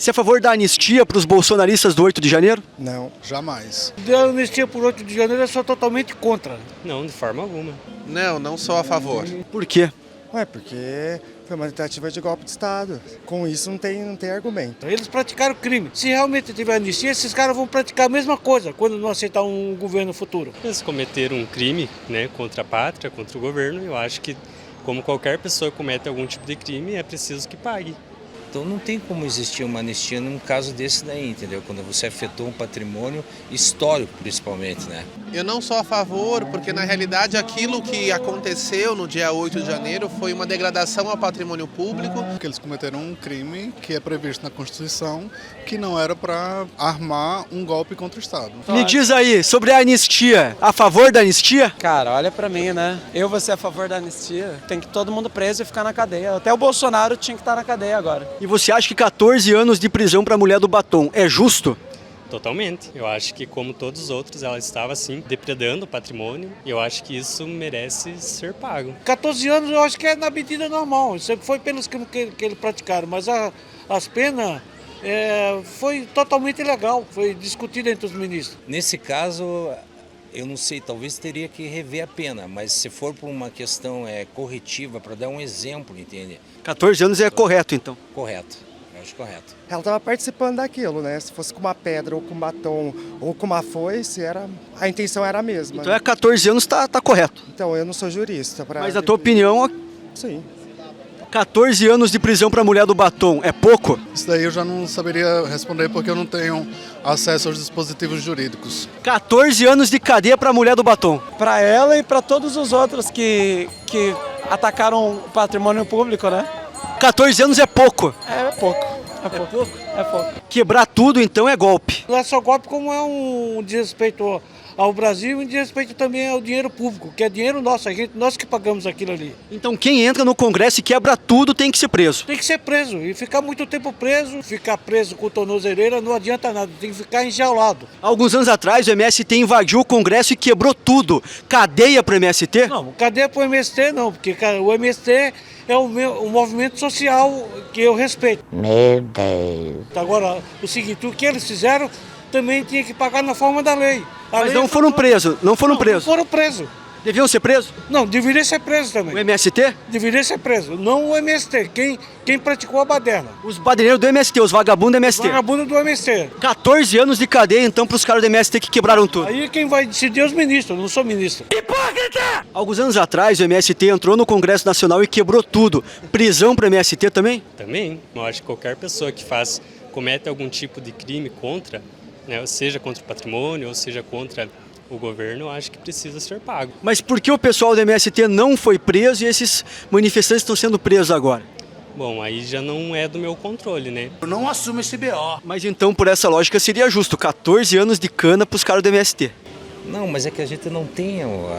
Você é a favor da anistia para os bolsonaristas do 8 de janeiro? Não, jamais. A anistia por 8 de janeiro eu sou totalmente contra. Não, de forma alguma. Não, não sou a favor. Por quê? Ué, porque foi uma tentativa de golpe de Estado. Com isso não tem argumento. Eles praticaram crime. Se realmente tiver anistia, esses caras vão praticar a mesma coisa quando não aceitar um governo futuro. Eles cometeram um crime, né, contra a pátria, contra o governo. Eu acho que, como qualquer pessoa que comete algum tipo de crime, é preciso que pague. Então não tem como existir uma anistia num caso desse daí, entendeu? Quando você afetou um patrimônio histórico, principalmente, né? Eu não sou a favor, porque na realidade aquilo que aconteceu no dia 8 de janeiro foi uma degradação ao patrimônio público. Porque eles cometeram um crime que é previsto na Constituição, que não era para armar um golpe contra o Estado. Me diz aí, sobre a anistia, a favor da anistia? Cara, olha pra mim, né? Eu vou ser a favor da anistia. Tem que todo mundo preso e ficar na cadeia. Até o Bolsonaro tinha que estar na cadeia agora. E você acha que 14 anos de prisão para a mulher do batom é justo? Totalmente. Eu acho que, como todos os outros, ela estava, assim, depredando o patrimônio. E eu acho que isso merece ser pago. 14 anos eu acho que é na medida normal. Isso foi pelos que eles praticaram, mas as penas foi totalmente ilegal. Foi discutida entre os ministros. Nesse caso, eu não sei, talvez teria que rever a pena, mas se for por uma questão corretiva, para dar um exemplo, entende? 14 anos é correto, então. Correto, eu acho correto. Ela estava participando daquilo, né? Se fosse com uma pedra, ou com um batom, ou com uma foice, a intenção era a mesma. Então é 14 anos, tá correto. Então, eu não sou jurista. Mas a tua opinião, Sim. 14 anos de prisão para a mulher do batom é pouco? Isso daí eu já não saberia responder porque eu não tenho acesso aos dispositivos jurídicos. 14 anos de cadeia para a mulher do batom. Pra ela e pra todos os outros que atacaram o patrimônio público, né? 14 anos é pouco. É pouco. É pouco. É pouco. Quebrar tudo, então, é golpe. Não é só golpe, como é um desrespeito ao Brasil e um desrespeito também ao dinheiro público, que é dinheiro nosso, nós que pagamos aquilo ali. Então quem entra no Congresso e quebra tudo tem que ser preso. Tem que ser preso e ficar muito tempo preso, ficar preso com tornozeleira não adianta nada, tem que ficar enjaulado. Alguns anos atrás o MST invadiu o Congresso e quebrou tudo. Cadeia para o MST? Não, cadeia para o MST não, porque o MST é o movimento social que eu respeito. Meu Deus. Agora, o seguinte, o que eles fizeram também tinha que pagar na forma da lei. Mas não foram presos, não foram presos. Não foram presos. Deviam ser presos? Não, deveria ser preso também. O MST? Deveria ser preso, não o MST, quem praticou a baderna. Os baderneiros do MST, os vagabundos do MST. Vagabundo do MST. 14 anos de cadeia, então, para os caras do MST que quebraram tudo. Aí quem vai decidir é os ministros, eu não sou ministro. Hipócrita! Alguns anos atrás, o MST entrou no Congresso Nacional e quebrou tudo. Prisão para o MST também? Também. Eu acho que qualquer pessoa que comete algum tipo de crime contra, né, seja contra o patrimônio ou seja contra o governo, eu acho que precisa ser pago. Mas por que o pessoal do MST não foi preso e esses manifestantes estão sendo presos agora? Bom, aí já não é do meu controle, né? Eu não assumo esse BO. Mas então, por essa lógica, seria justo 14 anos de cana para os caras do MST. Não, mas é que a gente não tem o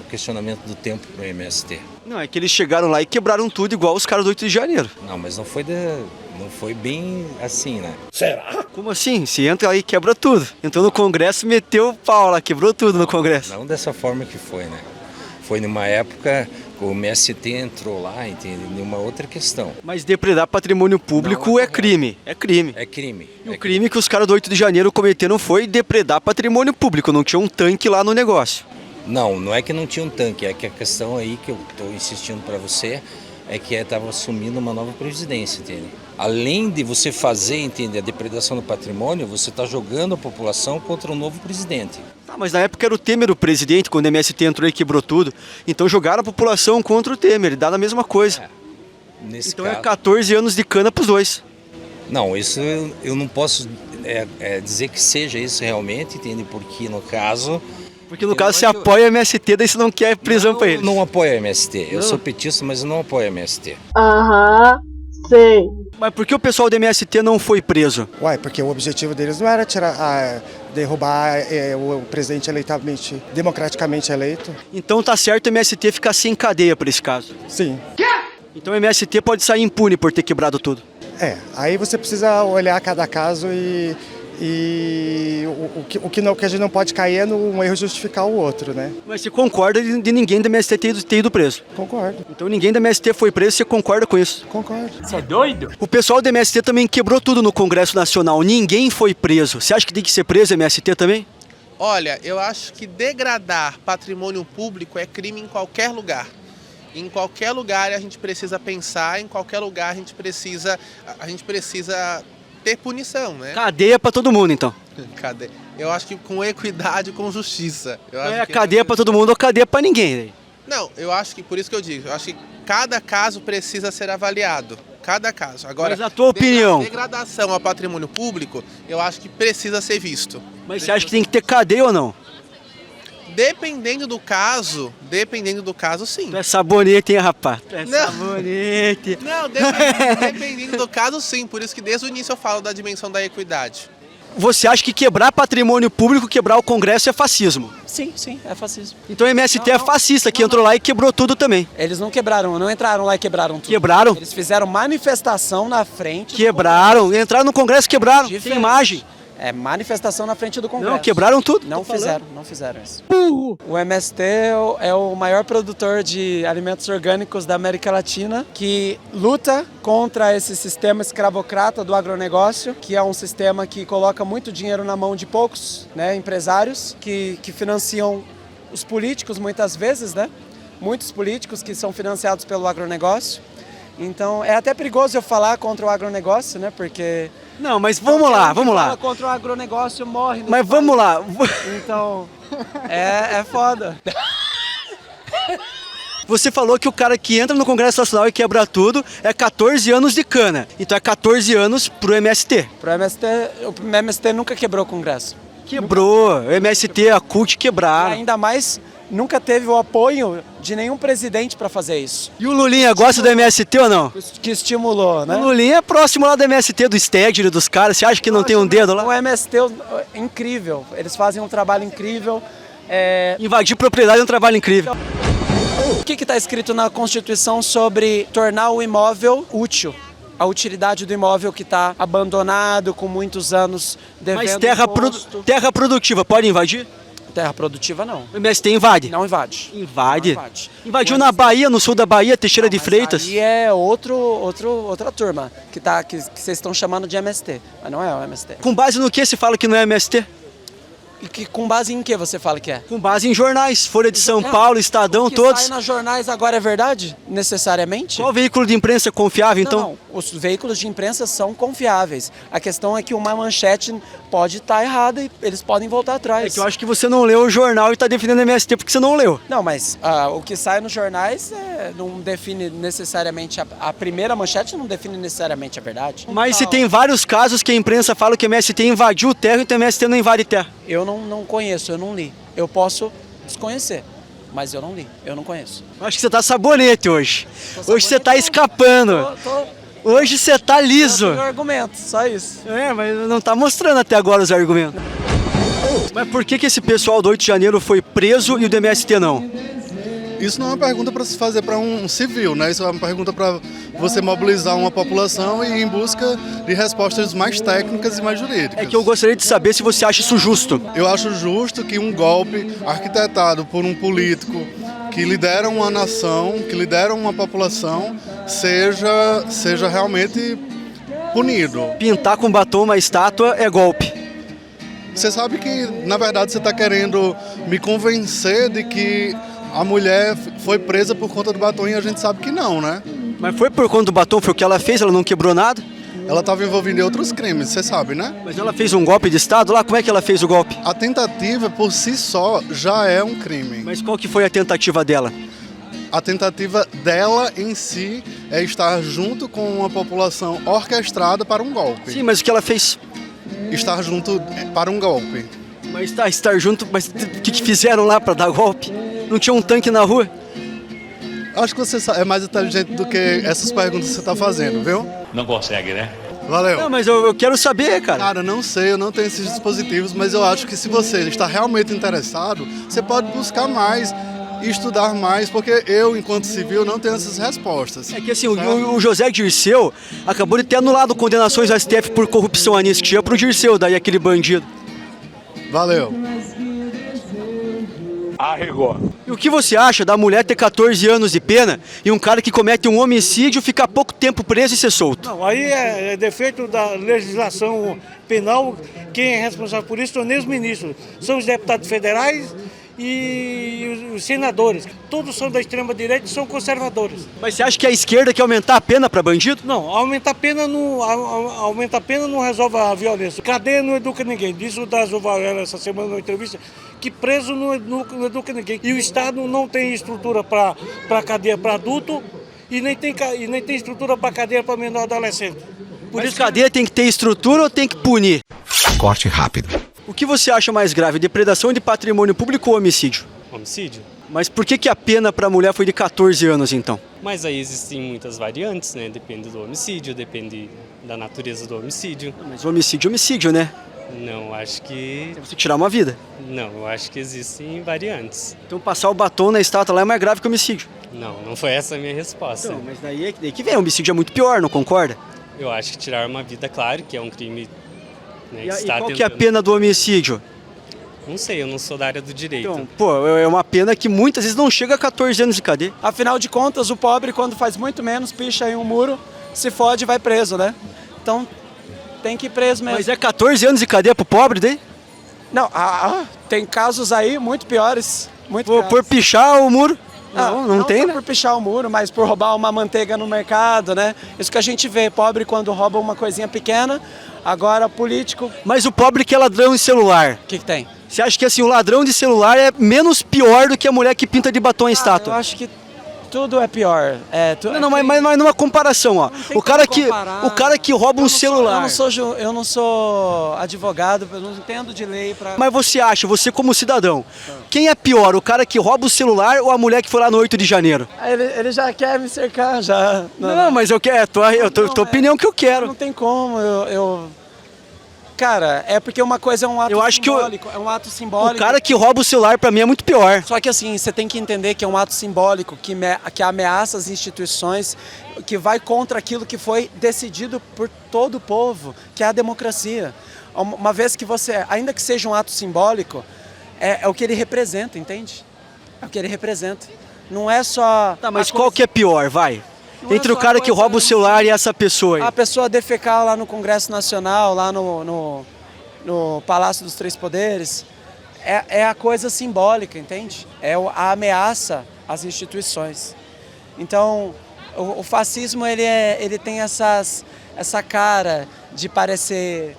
questionamento do tempo para o MST. Não, é que eles chegaram lá e quebraram tudo igual os caras do 8 de janeiro. Não, mas não foi bem assim, né? Será? Como assim? Se entra aí e quebra tudo. Entrou no Congresso, meteu o pau lá, quebrou tudo no Congresso. Não dessa forma que foi, né? Foi numa época que o MST entrou lá, entende? Numa outra questão. Mas depredar patrimônio público Não, é crime. É crime. É crime. E o crime que os caras do 8 de janeiro cometeram foi depredar patrimônio público. Não tinha um tanque lá no negócio. Não é que não tinha um tanque, é que a questão aí que eu estou insistindo para você é que estava assumindo uma nova presidência, entende? Além de você fazer, entende, a depredação do patrimônio, você está jogando a população contra um novo presidente. Ah, mas na época era o Temer o presidente, quando o MST entrou e quebrou tudo. Então jogaram a população contra o Temer, dá a mesma coisa. Nesse Então caso, é 14 anos de cana para os dois. Não, isso eu não posso dizer que seja isso realmente, entende? Porque no caso... Porque no caso você apoia o MST, daí você não quer prisão para eles. Não apoio a MST. Eu sou petista, mas eu não apoio a MST. Aham, sei. Mas por que o pessoal do MST não foi preso? Uai, porque o objetivo deles não era derrubar o presidente democraticamente eleito. Então tá certo o MST ficar sem cadeia para esse caso. Sim. Então o MST pode sair impune por ter quebrado tudo. Aí você precisa olhar cada caso e E o que a gente não pode cair é num erro justificar o outro, né? Mas você concorda de ninguém da MST ter ido preso? Concordo, Então ninguém da MST foi preso, você concorda com isso? concordo. O pessoal da MST também quebrou tudo no Congresso Nacional, ninguém foi preso. Você acha que tem que ser preso MST também? Olha, eu acho que degradar patrimônio público é crime em qualquer lugar. Em qualquer lugar a gente precisa pensar, em qualquer lugar a gente precisa ter punição, né? Cadeia pra todo mundo, então. Cadê? Eu acho que com equidade, com justiça. Eu acho que Cadeia pra todo mundo ou cadeia pra ninguém. Não, eu acho que, por isso que eu digo, eu acho que cada caso precisa ser avaliado. Cada caso. Agora, Mas a tua opinião? Degradação ao patrimônio público, eu acho que precisa ser visto. Mas você acha que tem que ter cadeia ou não? Dependendo do caso, sim. Tu é sabonete, hein, rapaz? Tu é Não. sabonete. Não, dependendo do caso, sim. Por isso que desde o início eu falo da dimensão da equidade. Você acha que quebrar patrimônio público, quebrar o Congresso é fascismo? Sim, é fascismo. Então o MST é fascista, que entrou lá e quebrou tudo também. Eles não quebraram, não entraram lá e quebraram tudo. Quebraram? Eles fizeram manifestação na frente. Quebraram, entraram no Congresso, quebraram. Tem Diferente. imagem. É manifestação na frente do Congresso. Não, quebraram tudo. Não tô falando. fizeram, não fizeram isso. O MST é o maior produtor de alimentos orgânicos da América Latina, que luta contra esse sistema escravocrata do agronegócio, que é um sistema que coloca muito dinheiro na mão de poucos, né, empresários, que financiam os políticos muitas vezes, né? Muitos políticos que são financiados pelo agronegócio. Então é até perigoso eu falar contra o agronegócio, né? Porque... Não, mas vamos lá. Fala contra o agronegócio morre. Mas vamos lá. Então, é foda. Você falou que o cara que entra no Congresso Nacional e quebra tudo é 14 anos de cana. Então é 14 anos pro MST. O MST nunca quebrou o Congresso. Quebrou. O MST, a CUT E quebraram. ainda mais, nunca teve o apoio de nenhum presidente para fazer isso. E o Lulinha gosta do MST ou não? Que estimulou, né? O Lulinha é próximo lá do MST, do Stedger, dos caras. Você acha que não tem um dedo lá? O MST é incrível. Eles fazem um trabalho incrível. Invadir propriedade é um trabalho incrível. O que está escrito na Constituição sobre tornar o imóvel útil? A utilidade do imóvel que está abandonado, com muitos anos devendo Mas imposto. terra produtiva pode invadir? Terra produtiva não. O MST invade? Não invade. Invade? Não invade. Invadiu na Bahia, no sul da Bahia, Teixeira de Freitas. Aí é outra turma que vocês estão chamando de MST, mas não é o MST. Com base no que se fala que não é MST? E que, com base em que você fala que é? Com base em jornais, Folha de São Paulo, Estadão, O que todos. sai nas jornais agora é verdade? Necessariamente? Qual veículo de imprensa confiável, então? Não, os veículos de imprensa são confiáveis. A questão é que uma manchete pode estar errada e eles podem voltar atrás. É que eu acho que você não leu o jornal e está defendendo MST porque você não leu. Não, mas o que sai nos jornais não define necessariamente... A primeira manchete não define necessariamente a verdade. Mas se tem vários casos que a imprensa fala que o MST invadiu terra, então o MST não invade terra. Eu não conheço, eu não li. Eu posso desconhecer, mas eu não li, eu não conheço. Eu acho que você tá sabonete hoje. Hoje você tá escapando. Hoje você tá liso. Eu tenho argumento, só isso. É, mas não tá mostrando até agora os argumentos. Mas por que esse pessoal do 8 de janeiro foi preso e o do MST não? Isso não é uma pergunta para se fazer para um civil, né? Isso é uma pergunta para você mobilizar uma população e ir em busca de respostas mais técnicas e mais jurídicas. É que eu gostaria de saber se você acha isso justo. Eu acho justo que um golpe arquitetado por um político que lidera uma nação, que lidera uma população, seja realmente punido. Pintar com batom uma estátua é golpe. Você sabe que, na verdade, você está querendo me convencer de que a mulher foi presa por conta do batom e a gente sabe que não, né? Mas foi por conta do batom, foi o que ela fez, ela não quebrou nada? Ela estava envolvida em outros crimes, você sabe, né? Mas ela fez um golpe de Estado lá? Como é que ela fez o golpe? A tentativa, por si só, já é um crime. Mas qual que foi a tentativa dela? A tentativa dela em si é estar junto com uma população orquestrada para um golpe. Sim, mas o que ela fez? Estar junto para um golpe. Mas estar junto, mas o que fizeram lá para dar golpe? Não tinha um tanque na rua? Acho que você é mais inteligente do que essas perguntas que você está fazendo, viu? Não consegue, né? Valeu. Não, mas eu quero saber, cara. Cara, não sei, eu não tenho esses dispositivos, mas eu acho que se você está realmente interessado, você pode buscar mais estudar mais, porque eu, enquanto civil, não tenho essas respostas. É que assim, o José Dirceu acabou de ter anulado condenações ao STF por corrupção, anistia pro Dirceu, daí aquele bandido. Valeu. E o que você acha da mulher ter 14 anos de pena e um cara que comete um homicídio ficar pouco tempo preso e ser solto? Não, aí é defeito da legislação penal. Quem é responsável por isso são nem os ministros, são os deputados federais e os senadores. Todos são da extrema-direita e são conservadores. Mas você acha que a esquerda quer aumentar a pena para bandido? Não, aumentar a pena não resolve a violência. Cadeia não educa ninguém. Disse o Dazo Varela essa semana numa entrevista que preso não educa ninguém. E o Estado não tem estrutura para cadeia para adulto e nem tem estrutura para cadeia para menor adolescente. Por isso cadeia tem que ter estrutura ou tem que punir? Corte rápido. O que você acha mais grave, depredação de patrimônio público ou homicídio? Homicídio. Mas por que a pena para a mulher foi de 14 anos então? Mas aí existem muitas variantes, né? Depende do homicídio, depende da natureza do homicídio. Mas homicídio é homicídio, né? Não, acho que... É você tirar uma vida. Não, eu acho que existem variantes. Então passar o batom na estátua lá é mais grave que homicídio. Não foi essa a minha resposta. Então, mas daí que vem, homicídio é muito pior, não concorda? Eu acho que tirar uma vida, claro, que é um crime... Né, E qual que é a pena do homicídio? Não sei, eu não sou da área do direito. Então, pô, é uma pena que muitas vezes não chega a 14 anos de cadeia. Afinal de contas, o pobre, quando faz muito menos, picha em um muro, se fode e vai preso, né? Então, tem que ir preso mesmo. Mas é 14 anos de cadeia pro pobre daí? Não, tem casos aí muito piores. Por pichar o muro? Não tem, né? Por pichar o muro, mas por roubar uma manteiga no mercado, né? Isso que a gente vê, pobre quando rouba uma coisinha pequena, agora político... Mas o pobre que é ladrão de celular. O que tem? Você acha que assim, o ladrão de celular é menos pior do que a mulher que pinta de batom a estátua? Eu acho que tudo é pior. Mas numa comparação, ó. O cara que rouba um celular. Eu não sou advogado, eu não entendo de lei pra... Mas você acha, você como cidadão, quem é pior, o cara que rouba o celular ou a mulher que foi lá no 8 de janeiro? Ele já quer me cercar, já. Não, mas eu quero, tua opinião que eu quero. Não tem como, Cara, é porque uma coisa é um ato simbólico. É um ato simbólico. O cara que rouba o celular pra mim é muito pior. Só que assim, você tem que entender que é um ato simbólico, que ameaça as instituições, que vai contra aquilo que foi decidido por todo o povo, que é a democracia. Uma vez que você, ainda que seja um ato simbólico, é o que ele representa, entende? É o que ele representa. Não é só... Tá, mas qual que é pior, vai? Entre o cara que rouba o celular e essa pessoa aí. A pessoa defecar lá no Congresso Nacional, lá no Palácio dos Três Poderes, é a coisa simbólica, entende? É a ameaça às instituições. Então, o fascismo ele tem essa cara de parecer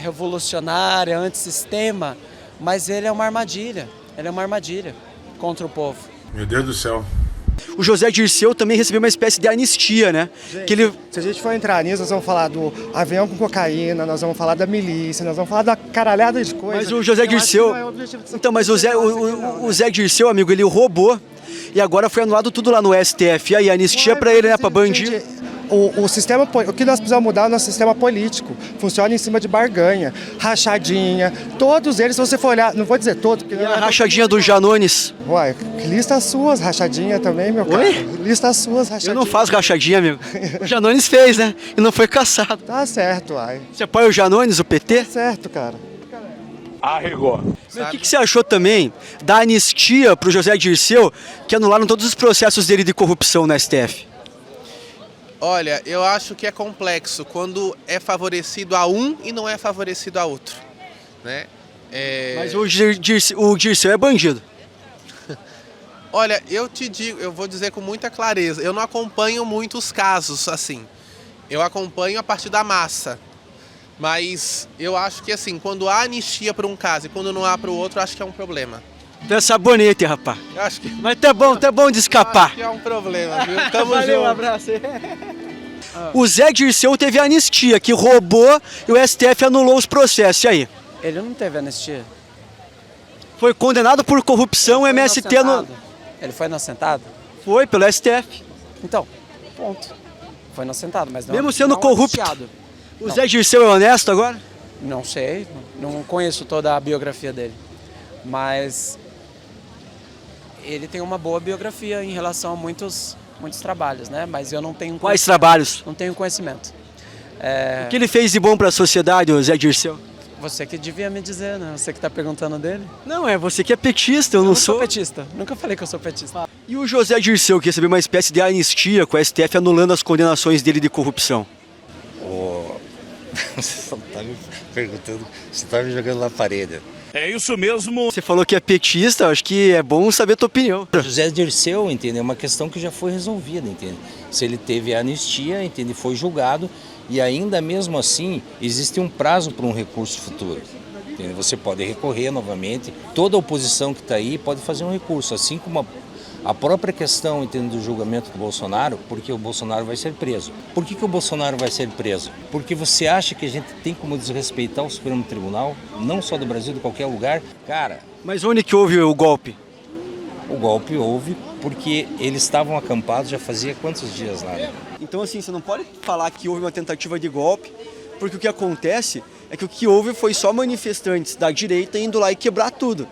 revolucionário, antissistema, mas ele é uma armadilha. Ele é uma armadilha contra o povo. Meu Deus do céu. O José Dirceu também recebeu uma espécie de anistia, né? Gente, se a gente for entrar nisso, nós vamos falar do avião com cocaína, nós vamos falar da milícia, nós vamos falar da caralhada de coisas. Mas o José Dirceu... Então, mas o Zé Dirceu, amigo, ele roubou e agora foi anulado tudo lá no STF. E aí, anistia pra ele, né? Pra bandido. O que nós precisamos mudar é o nosso sistema político. Funciona em cima de barganha, rachadinha. Todos eles, se você for olhar, não vou dizer todos. E a rachadinha do Janones? Uai, lista as suas rachadinhas também, meu cara. Lista as suas rachadinhas. Eu não faço rachadinha, amigo. O Janones fez, né? E não foi caçado. Tá certo, uai. Você apoia o Janones, o PT? Tá certo, cara. Arregou. Mas o que você achou também da anistia pro José Dirceu, que anularam todos os processos dele de corrupção na STF? Olha, eu acho que é complexo quando é favorecido a um e não é favorecido a outro, né? Mas o Dirceu é bandido. Olha, eu vou dizer com muita clareza, eu não acompanho muitos casos assim. Eu acompanho a partir da massa. Mas eu acho que assim, quando há anistia para um caso e quando não há para o outro, acho que é um problema. Tem sabonete, rapaz. Eu acho que... Mas tá bom de escapar. Acho que é um problema, viu? Tamo Valeu, junto. um abraço aí. O Zé Dirceu teve anistia, que roubou e o STF anulou os processos. E aí? Ele não teve anistia. Foi condenado por corrupção, MST no... Ele foi inocentado? Foi, pelo STF. Então, ponto. Foi inocentado, mas não... Mesmo sendo não corrupto. anunciado. O Zé Dirceu é honesto agora? Não sei, não conheço toda a biografia dele. Mas ele tem uma boa biografia em relação a muitos trabalhos, né? Mas eu não tenho... Quais trabalhos? Não tenho conhecimento. O que ele fez de bom para a sociedade, o Zé Dirceu? Você que devia me dizer, né? Você que está perguntando dele. Não, é você que é petista, eu Eu não não sou sou. petista. Nunca falei que eu sou petista. E o José Dirceu, que recebeu uma espécie de anistia com a STF anulando as condenações dele de corrupção. Você só tá me perguntando, você tá me jogando na parede. É isso mesmo. Você falou que é petista, acho que é bom saber a tua opinião. José Dirceu, entende? É uma questão que já foi resolvida, entende? Se ele teve a anistia, entende? Foi julgado e ainda mesmo assim existe um prazo para um recurso futuro. Entende? Você pode recorrer novamente, toda a oposição que está aí pode fazer um recurso, assim como a própria questão, entende, do julgamento do Bolsonaro, porque o Bolsonaro vai ser preso. Por que o Bolsonaro vai ser preso? Porque você acha que a gente tem como desrespeitar o Supremo Tribunal, não só do Brasil, de qualquer lugar? Cara... Mas onde que houve o golpe? O golpe houve porque eles estavam acampados já fazia quantos dias lá, né? Então assim, você não pode falar que houve uma tentativa de golpe, porque o que acontece é que o que houve foi só manifestantes da direita indo lá e quebrar tudo.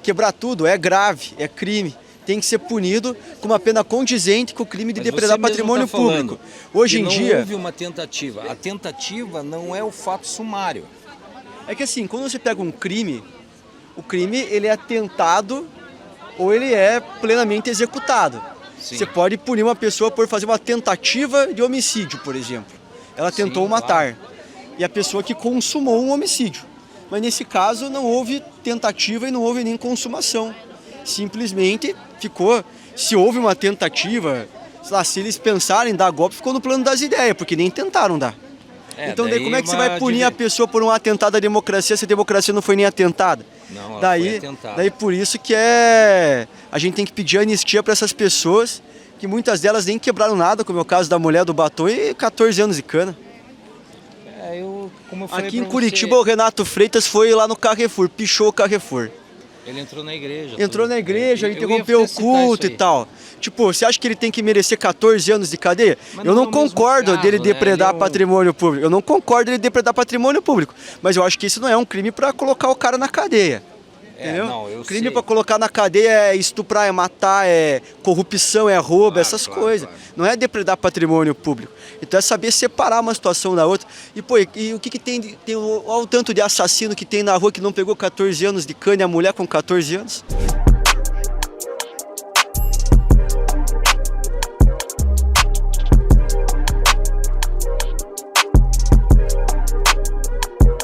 Quebrar tudo é grave, é crime. Tem que ser punido com uma pena condizente com o crime de depredar patrimônio público. Hoje em dia... Não houve uma tentativa. A tentativa não é o fato sumário. É que assim, quando você pega um crime, o crime ele é tentado ou ele é plenamente executado. Sim. Você pode punir uma pessoa por fazer uma tentativa de homicídio, por exemplo. Ela tentou matar. E a pessoa que consumou um homicídio. Mas nesse caso não houve tentativa e não houve nem consumação. Simplesmente ficou, se houve uma tentativa, sei lá, se eles pensarem em dar golpe, ficou no plano das ideias, porque nem tentaram dar. Então daí como é que você vai punir a pessoa por um atentado à democracia se a democracia não foi nem atentada? Não, ela foi atentada. Daí por isso que a gente tem que pedir anistia para essas pessoas, que muitas delas nem quebraram nada, como é o caso da mulher do batom e 14 anos de cana. Como eu falei aqui em pra Curitiba você, o Renato Freitas foi lá no Carrefour, pichou o Carrefour. ele entrou na igreja. Entrou na igreja, Eu interrompeu ia o citar culto isso e aí. tal. Tipo, você acha que ele tem que merecer 14 anos de cadeia? Mas Eu não não é o mesmo concordo caso, dele né? depredar Ele é um- patrimônio público. Eu não concordo dele depredar patrimônio público. Mas eu acho que isso não é um crime para colocar o cara na cadeia. Entendeu? Não, eu Crime sei. para colocar na cadeia é estuprar, é matar, é corrupção, é roubo, Claro, essas claro, coisas. claro. Não é depredar patrimônio público. Então é saber separar uma situação da outra. E pô, e o que tem olha o tanto de assassino que tem na rua que não pegou 14 anos de cana e a mulher com 14 anos?